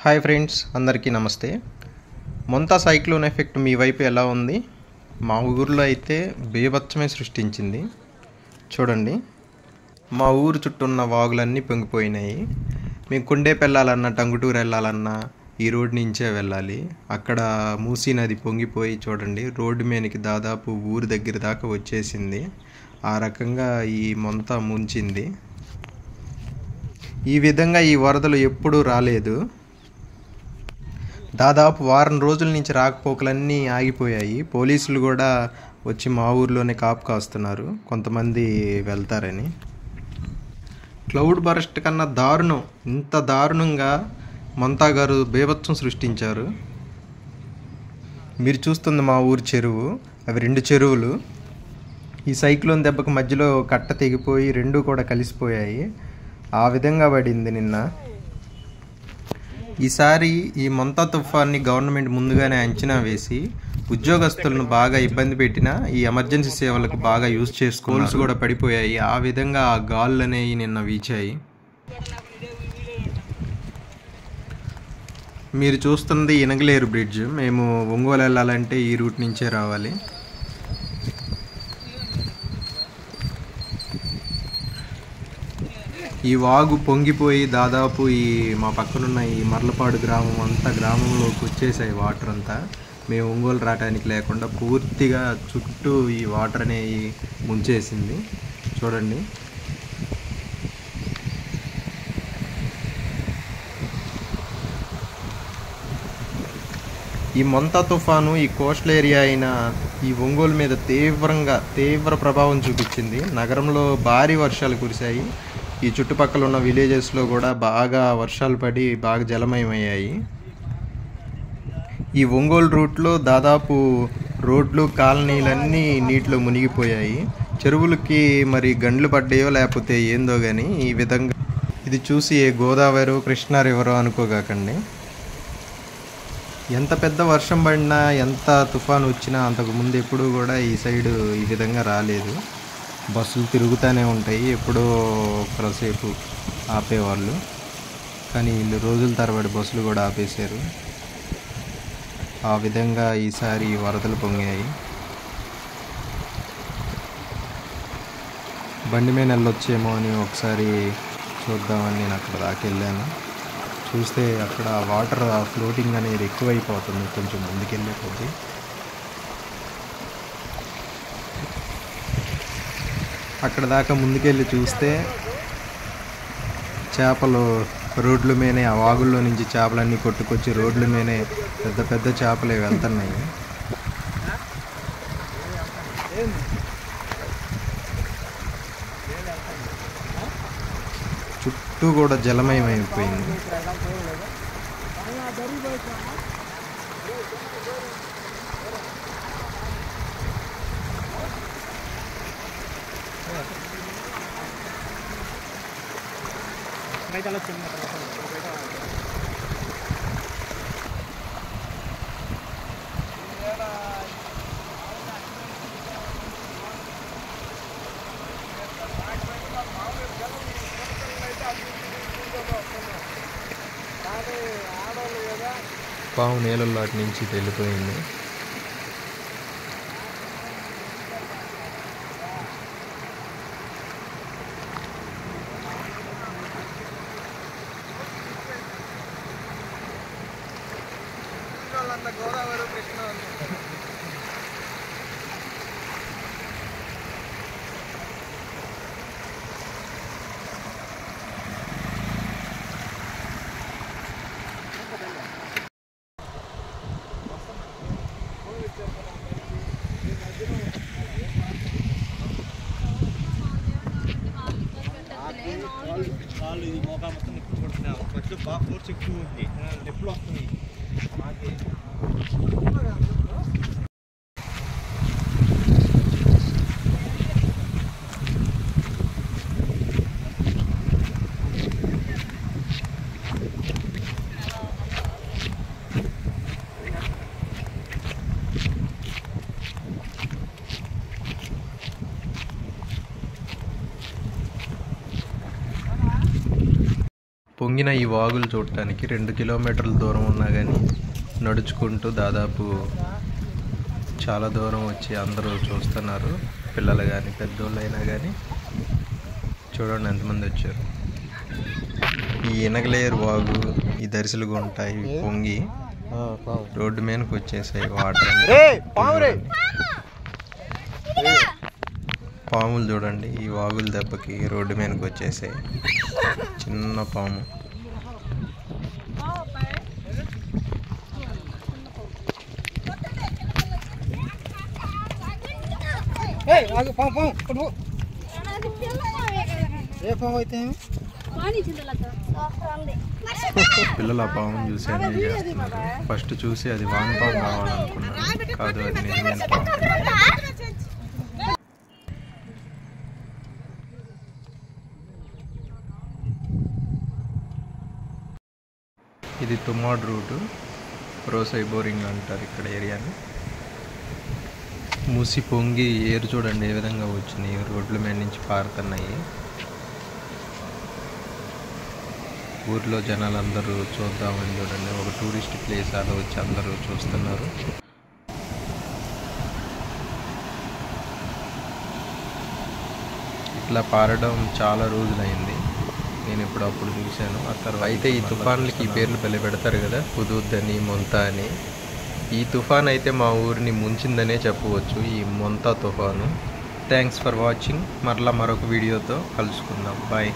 Hi friends, అందరికీ నమస్తే. Montha cyclone effect మీ వైపు ఎలా ఉంది? మా ఊరిలో అయితే బీభత్సమే సృష్టించింది. చూడండి, మా ఊరు చుట్టూ ఉన్న వాగులన్నీ పొంగిపోయినాయి. మేము కుండేపు వెళ్ళాలన్నా, టంగుటూరు వెళ్ళాలన్నా ఈ రోడ్డు నుంచే వెళ్ళాలి. అక్కడ మూసీ నది పొంగిపోయి చూడండి, రోడ్డు మీదకి దాదాపు ఊరి దగ్గర దాకా వచ్చేసింది. ఆ రకంగా ఈ మొంతా ముంచింది. ఈ విధంగా ఈ వరదలు ఎప్పుడూ రాలేదు. దాదాపు వారం రోజుల నుంచి రాకపోకలన్నీ ఆగిపోయాయి. పోలీసులు కూడా వచ్చి మా ఊర్లోనే కాపు కాస్తున్నారు, కొంతమంది వెళ్తారని. క్లౌడ్ బరస్ట్ కన్నా దారుణం, ఇంత దారుణంగా మొంతా గారు బీభత్సం సృష్టించారు. మీరు చూస్తుంది మా ఊరి చెరువు, అవి 2 చెరువులు. ఈ సైక్లోన్ దెబ్బకు మధ్యలో కట్ట తెగిపోయి 2 కూడా కలిసిపోయాయి. ఆ విధంగా పడింది నిన్న. ఈసారి ఈ మొంతా తుఫాన్ని గవర్నమెంట్ ముందుగానే అంచనా వేసి ఉద్యోగస్తులను బాగా ఇబ్బంది పెట్టినా ఈ ఎమర్జెన్సీ సేవలకు బాగా యూజ్ చేసుకోల్స్ కూడా పడిపోయాయి. ఆ విధంగా ఆ గాళ్ళు అనేవి నిన్న వీచాయి. మీరు చూస్తున్నది ఇనగలేరు బ్రిడ్జ్. మేము ఒంగోలు వెళ్ళాలంటే ఈ రూట్ నుంచే రావాలి. ఈ వాగు పొంగిపోయి దాదాపు ఈ మా పక్కనున్న ఈ మర్లపాడు గ్రామం అంతా, గ్రామంలోకి వచ్చేసాయి వాటర్ అంతా. మేము ఒంగోలు రావడానికి లేకుండా పూర్తిగా చుట్టూ ఈ వాటర్ అనేవి ముంచేసింది. చూడండి, ఈ మొంతా తుఫాను ఈ కోస్టల్ ఏరియా అయిన ఈ ఒంగోలు మీద తీవ్ర ప్రభావం చూపించింది. నగరంలో భారీ వర్షాలు కురిశాయి. ఈ చుట్టుపక్కల ఉన్న విలేజెస్లో కూడా బాగా వర్షాలు పడి బాగా జలమయమయ్యాయి. ఈ ఒంగోలు రూట్లో దాదాపు రోడ్లు, కాలనీలన్నీ నీటిలో మునిగిపోయాయి. చెరువులకి మరి గండ్లు పడ్డాయో లేకపోతే ఏందో కానీ ఈ విధంగా ఇది చూసి ఏ గోదావరి, కృష్ణా రివరో అనుకోగాకండి. ఎంత పెద్ద వర్షం పడినా, ఎంత తుఫాను వచ్చినా అంతకుముందు ఎప్పుడూ కూడా ఈ సైడు ఈ విధంగా రాలేదు. బస్సులు తిరుగుతూనే ఉంటాయి, ఎప్పుడో ఒకసేపు ఆపేవాళ్ళు, కానీ వీళ్ళు రోజుల తరబడి బస్సులు కూడా ఆపేశారు. ఆ విధంగా ఈసారి వరదలు పొంగాయి. బండి మీద వెళ్ళొచ్చేమో అని ఒకసారి చూద్దామని నేను అక్కడ దాకా వెళ్ళాను. చూస్తే అక్కడ వాటర్ ఫ్లోటింగ్ అనేది ఎక్కువైపోతుంది కొంచెం ముందుకెళ్ళే కొద్దీ. అక్కడ దాకా ముందుకెళ్ళి చూస్తే చేపలు రోడ్ల మీదనే, ఆ వాగుల్లో నుంచి చేపలన్నీ కొట్టుకొచ్చి రోడ్ల మీదనే పెద్ద పెద్ద చేపలే వెళ్తున్నాయి. చుట్టూ కూడా జలమయమైపోయింది. పాము నీళ్ళల్లో అటు నుంచి వెళ్ళిపోయింది. గోదావరి, కృష్ణ కాళ్ళు ఇది మోకా మొత్తం నిప్పు కొడుతున్నావు. ఫస్ట్ బాగా ఫోర్స్ ఎక్కువ ఉంది, నిప్పులు వస్తుంది. పొంగిన ఈ వాగులు చూడటానికి 2 కిలోమీటర్ల దూరం ఉన్నా కానీ నడుచుకుంటూ దాదాపు చాలా దూరం వచ్చి అందరూ చూస్తున్నారు. పిల్లలు కానీ పెద్దోళ్ళు అయినా కానీ చూడండి ఎంతమంది వచ్చారు. ఈ ఇనగలేరు వాగు, ఈ దరిసెలు ఉంటాయి పొంగి రోడ్డు మీదకి వచ్చేసాయి వాటర్. పాములు చూడండి, ఈ వాగుల దెబ్బకి రోడ్డు మీదకి వచ్చేసాయి. చిన్న పాము. పిల్లలు ఆ పాము చూసి ఎంజాయ్ చేస్తున్నారు. ఫస్ట్ చూసి అది వానపాము కావాలనుకున్నారు, కాదు అది నిజమైన పాము. ఇది తుమ్మాడ్ రూటు, రోసై బోరింగ్ అంటారు ఇక్కడ ఏరియాని. మూసి పొంగి ఏరు చూడండి ఏ విధంగా వచ్చినాయి, రోడ్ల మీద నుంచి పారుతున్నాయి. ఊర్లో జనాలు అందరూ చూద్దామని చూడండి, ఒక టూరిస్ట్ ప్లేస్ అలా వచ్చి అందరూ చూస్తున్నారు. ఇట్లా పారడం చాలా రోజులైంది, నేను ఇప్పుడు అప్పుడు చూశాను. ఆ తర్వాత అయితే ఈ తుఫాన్లకి ఈ పేర్లు పెళ్లి పెడతారు కదా, హుదూద్ అని మొంతా అని. ఈ తుఫాన్ అయితే మా ఊరిని ముంచిందనే చెప్పవచ్చు, ఈ మొంతా తుఫాను. Thanks for watching. మరలా మరొక వీడియోతో కలుసుకుందాం. బాయ్.